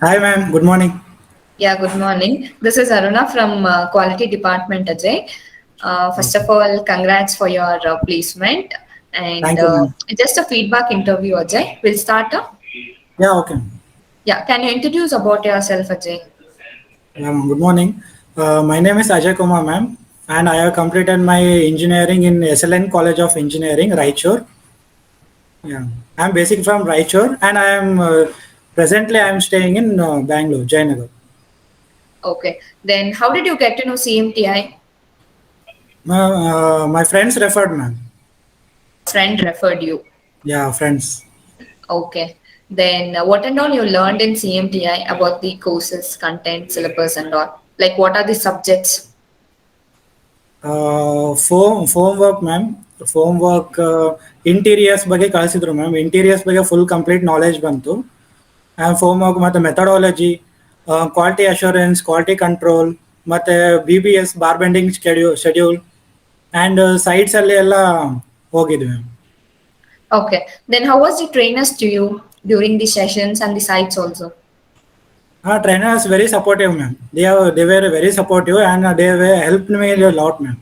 Hi, ma'am. Good morning. Yeah, good morning. This is Aruna from Quality Department, Ajay. First Okay. of all, congrats for your placement and Thank you, ma'am. just a feedback interview, Ajay. We'll start. Yeah, okay, ma'am. Yeah, can you introduce about yourself, Ajay? Yeah, ma'am. Good morning. My name is Ajay Kumar, ma'am, and I have completed my engineering in SLN College of Engineering, Raichur. Yeah, I'm basic from Raichur, and I am presently I am staying in Bangalore, Jayanagar. Okay. Then, how did you get to know CMTI? My friends referred, ma'am. Your friend referred you. Yeah, friends. Okay. Then, what and all you learned in CMTI about the courses, content, syllabus, and all? Like, what are the subjects? Form work ma'am form work interiors ಬಗ್ಗೆ ಕಳಿಸಿದ್ರು ma'am interiors ಬಗ್ಗೆ full complete knowledge ಬಂತು form work ಮತ್ತು methodology quality assurance quality control ಮತ್ತು BBS bar bending schedule and ಸೈಟ್ಸಲ್ಲಿ ಎಲ್ಲ ಹೋಗಿದ್ವಿ ma'am Okay. Then, how was the trainers to you during the sessions and the sites also? Trainers very supportive ma'am they were very supportive and they way help me lot ma'am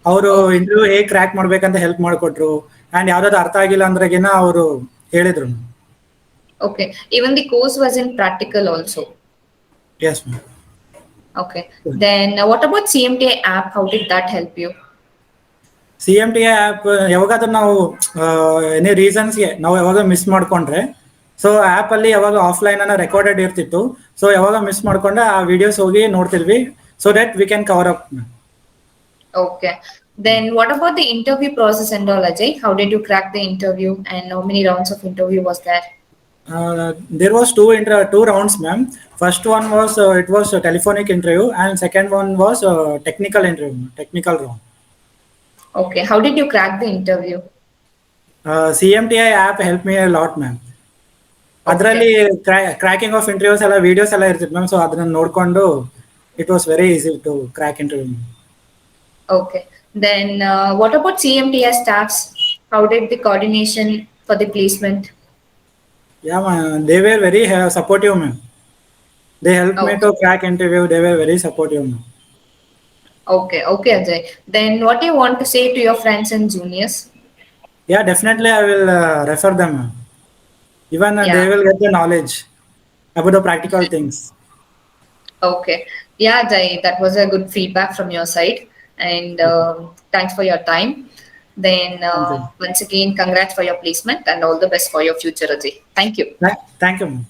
ಅವರು Okay. Interview ಹೇಗೆ crack ಮಾಡ್ಬೇಕಂತ help ಮಾಡಿಕೊಟ್ರು and ಯಾವ್ದಾದ್ರು ಅರ್ಥ ಆಗಿಲ್ಲ ಅಂದ್ರೆಗಿನ ಅವರು ಹೇಳಿದ್ರು ma'am Okay. Even the course was in practical also. Yes ma'am Okay. Then, what about CMTA app? How did that help you? CMTI app ಯಾವಾಗಾದ್ರೂ ನಾವು ಎನಿ ರೀಸನ್ಸ್ಗೆ ನಾವು ಯಾವಾಗ ಮಿಸ್ ಮಾಡಿಕೊಂಡ್ರೆ ಸೊ ಆ್ಯಪಲ್ಲಿ ಯಾವಾಗ ಆಫ್ಲೈನನ್ನು ರೆಕಾರ್ಡೆಡ್ ಇರ್ತಿತ್ತು ಸೊ ಯಾವಾಗ ಮಿಸ್ ಮಾಡಿಕೊಂಡ್ರೆ ಆ ವಿಡಿಯೋಸ್ ಹೋಗಿ ನೋಡ್ತಿದ್ವಿ so that we can cover up. Okay. Then, what about the interview process and all, Ajay? How did you crack the interview and how many rounds of interview was there? There was two rounds, ma'am. First one was it was a telephonic interview, and second one was technical interview, technical round. Okay. How did you crack the interview? CMTI app helped me a lot, ma'am. ಅದರಲ್ಲಿ Okay. Cracking of interviews ಎಲ್ಲ videos ಎಲ್ಲ ಇರ್ತಿತ್ತು ma'am so ಅದನ್ನ ನೋಡಿಕೊಂಡು it was very easy to crack interview. Okay. Then, what about CMTA staffs? How did the coordination for the placement? Yeah, ma'am, they were very supportive, ma'am. They helped me Okay. to crack interview. They were very supportive, ma'am. Okay. Okay, Ajay. Then, what do you want to say to your friends and juniors? Yeah, definitely I will refer them, ma'am. Even Yeah. they will get the knowledge about the practical things. Okay. Yeah, Jai, that was a good feedback from your side. And thanks for your time. Then, Thank you. once again, congrats for your placement and all the best for your future, Ajay. Thank you. Thank you, ma'am.